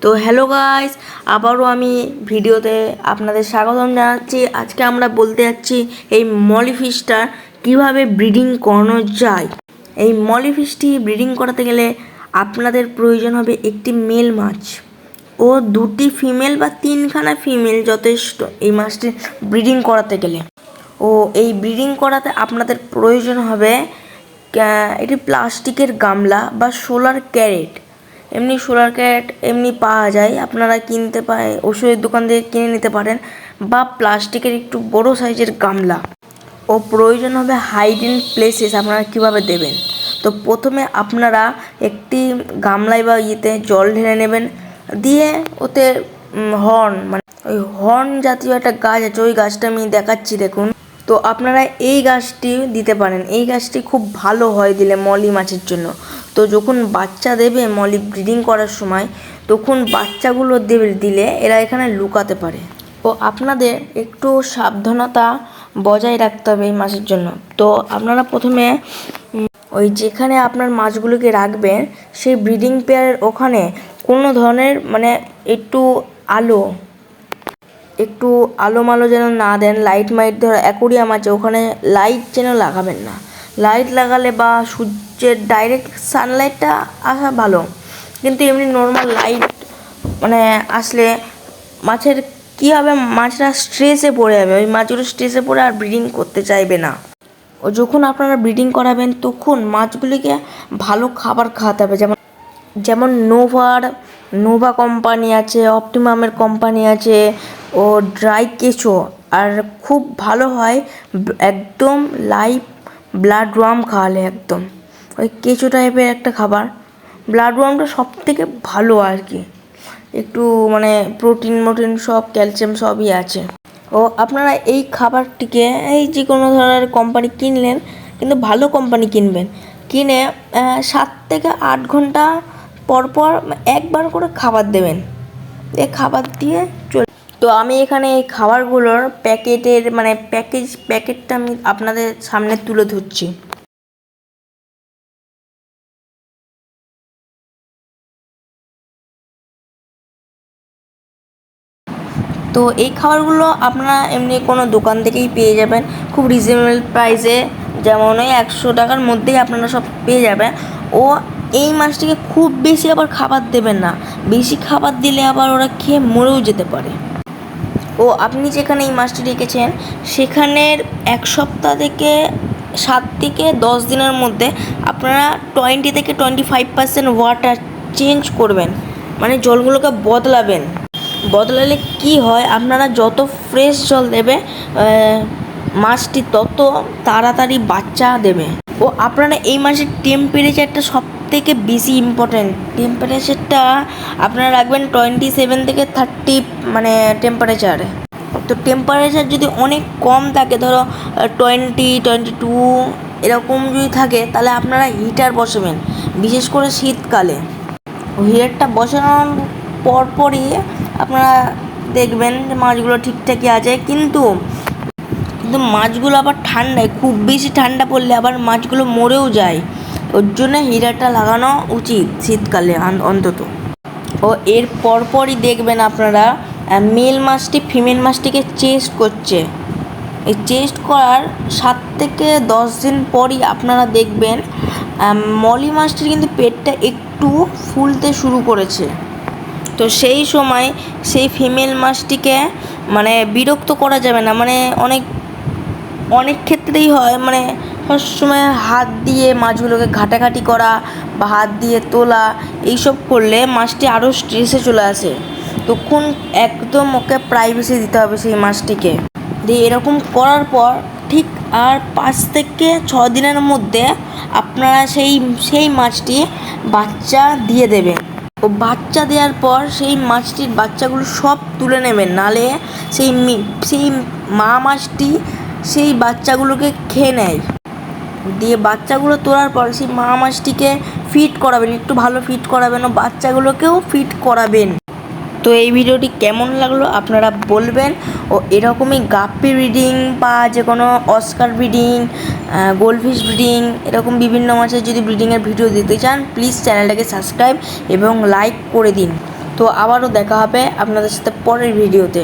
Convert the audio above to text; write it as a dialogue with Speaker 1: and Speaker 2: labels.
Speaker 1: তো hello guys, আবারও আমি ভিডিওতে আপনাদের স্বাগতম জানাচ্ছি। আজকে আমরা বলতে যাচ্ছি এই মলি ফিশটা কীভাবে ব্রিডিং করানো যায়। এই মলি ফিশটি ব্রিডিং করাতে গেলে আপনাদের প্রয়োজন হবে একটি মেল মাছ ও দুটি ফিমেল বা তিনখানা ফিমেল যথেষ্ট এই মাছটি ব্রিডিং করাতে গেলে। ও এই ব্রিডিং করাতে আপনাদের প্রয়োজন হবে একটি প্লাস্টিকের গামলা বা সোলার ক্যারেট। এমনি সোলার ক্যারেট এমনি পাওয়া যায়, আপনারা কিনতে ওষুধের দোকান থেকে কিনে নিতে পারেন, বা প্লাস্টিকের একটু বড় সাইজের গামলা। ও প্রয়োজন হবে হাইডিং প্লেসেস আপনারা কীভাবে দেবেন। তো প্রথমে আপনারা একটি গামলায় বা ইয়েতে জল ঢেলে নেবেন, দিয়ে ওতে মানে ওই হর্ন জাতীয় একটা গাছ আছে, ওই গাছটা আমি দেখাচ্ছি দেখুন। তো আপনারা এই গাছটি দিতে পারেন, এই গাছটি খুব ভালো হয় দিলে মলি মাছের জন্য। তো যখন বাচ্চা দেবে মলি ব্রিডিং করার সময়, তখন বাচ্চাগুলো দিলে এরা এখানে লুকাতে পারে। ও আপনাদের একটু সাবধানতা বজায় রাখতে হবে এই মাছের জন্য। তো আপনারা প্রথমে ওই যেখানে আপনার মাছগুলোকে রাখবেন সেই ব্রিডিং পেয়ারের ওখানে কোনো ধরনের মানে একটু আলো যেন না দেন। লাইট ধরো অ্যাকোরিয়াম আছে, ওখানে লাইট যেন লাগাবেন না। লাইট লাগালে বা সূর্যের ডাইরেক্ট সানলাইটটা আসা ভালো, কিন্তু এমনি নর্মাল লাইট মানে আসলে মাছের কী হবে, মাছরা স্ট্রেসে পড়ে যাবে। ওই মাছগুলো স্ট্রেসে পড়ে আর ব্রিডিং করতে চাইবে না। ও যখন আপনারা ব্রিডিং করাবেন তখন মাছগুলিকে ভালো খাবার খাওয়াতে হবে, যেমন নোভা কোম্পানি আছে, অপটিমামের কোম্পানি আছে, ও ড্রাই কেঁচো। আর খুব ভালো হয় একদম লাইভ ব্লাড ওয়ার্ম খাওয়ালে, একদম ওই কেঁচো টাইপের একটা খাবার। ব্লাড ওয়ার্মটা সব থেকে ভালো আর কি, একটু মানে প্রোটিন সব, ক্যালসিয়াম সবই আছে। ও আপনারা এই খাবারটিকে এই যে কোনো ধরনের কোম্পানি কিনলেন, কিন্তু ভালো কোম্পানি কিনবেন, কিনে 7 থেকে 8 ঘন্টা পরপর একবার করে খাবার দেবেন। এই খাবার দিয়ে তো আমি এখানে এই খাবারগুলোর প্যাকেটটা আমি আপনাদের সামনে তুলে ধরছি। তো এই খাবারগুলো আপনারা এমনি কোনো দোকান থেকেই পেয়ে যাবেন খুব রিজনেবল প্রাইসে, যেমন ওই 100 টাকার মধ্যেই আপনারা সব পেয়ে যাবেন। ও এই মাছটিকে খুব বেশি আবার খাবার দেবেন না, বেশি খাবার দিলে আবার ওরা খেয়ে মরেও যেতে পারে। ও আপনি যেখানে এই মাছটি রেখেছেন সেখানের 1 সপ্তাহ থেকে 7 থেকে 10 দিনের মধ্যে আপনারা 20 থেকে 25% ওয়াটার চেঞ্জ করবেন, মানে জলগুলোকে বদলালে কি হয়, আপনারা যত ফ্রেশ জল দেবে মাছটি তত তাড়াতাড়ি বাচ্চা দেবে। ও আপনারা এই মাছের টেম্পারেচারটা সব থেকে বেশি ইম্পর্ট্যান্ট। টেম্পারেচারটা আপনারা রাখবেন 27 থেকে 30 মানে টেম্পারেচার। তো টেম্পারেচার যদি অনেক কম থাকে, ধরো 22 এরকম যদি থাকে, তাহলে আপনারা হিটার বসাবেন, বিশেষ করে শীতকালে। হিটারটা বসানোর পরপরই আপনারা দেখবেন যে মাছগুলো ঠিকঠাকই আছে। কিন্তু মাছগুলো আবার ঠান্ডায়, খুব বেশি ঠান্ডা পড়লে আবার মাছগুলো মরেও যায়। ওর জন্য হিটারটা লাগানো উচিত শীতকালে অন্তত। ও এর পরপরই দেখবেন আপনারা মেল মাছটি ফিমেল মাছটিকে চেস্ট করছে। এই চেস্ট করার 7 থেকে 10 দিন পরই আপনারা দেখবেন মলি মাছটির কিন্তু পেটটা একটু ফুলতে শুরু করেছে। তো সেই সময় সেই ফিমেল মাছটিকে মানে বিরক্ত করা যাবে না, মানে অনেক ক্ষেত্রেই হয়, মানে সবসময় হাত দিয়ে মাছগুলোকে ঘাটাঘাটি করা বা হাত দিয়ে তোলা, এইসব করলে মাছটি আরও স্ট্রেসে চলে আসে। তখন একদম ওকে প্রাইভেসি দিতে হবে সেই মাছটিকে। দিয়ে এরকম করার পর ঠিক আর 5 থেকে 6 দিনের মধ্যে আপনারা সেই মাছটি বাচ্চা দিয়ে দেবেন। ও বাচ্চা দেওয়ার পর সেই মাছটির বাচ্চাগুলো সব তুলে নেবেন, নালে সেই মা মাছটি সেই বাচ্চাগুলোকে খেয়ে নেয়। দিয়ে বাচ্চাগুলো তোলার পর সেই মা মাছটিকে ফিড করাবেন, একটু ভালো ফিড করাবেন, ও বাচ্চাগুলোকেও ফিড করাবেন। তো এই ভিডিওটি কেমন লাগলো আপনারা বলবেন। ও এরকমই গাপ্পি ব্রিডিং বা যে কোনো অস্কার ব্রিডিং, গোল্ডফিশ ব্রিডিং, এরকম বিভিন্ন মাছের যদি ব্রিডিংয়ের ভিডিও দিতে চান, প্লিজ চ্যানেলটাকে সাবস্ক্রাইব এবং লাইক করে দিন। তো আবারও দেখা হবে আপনাদের সাথে পরের ভিডিওতে।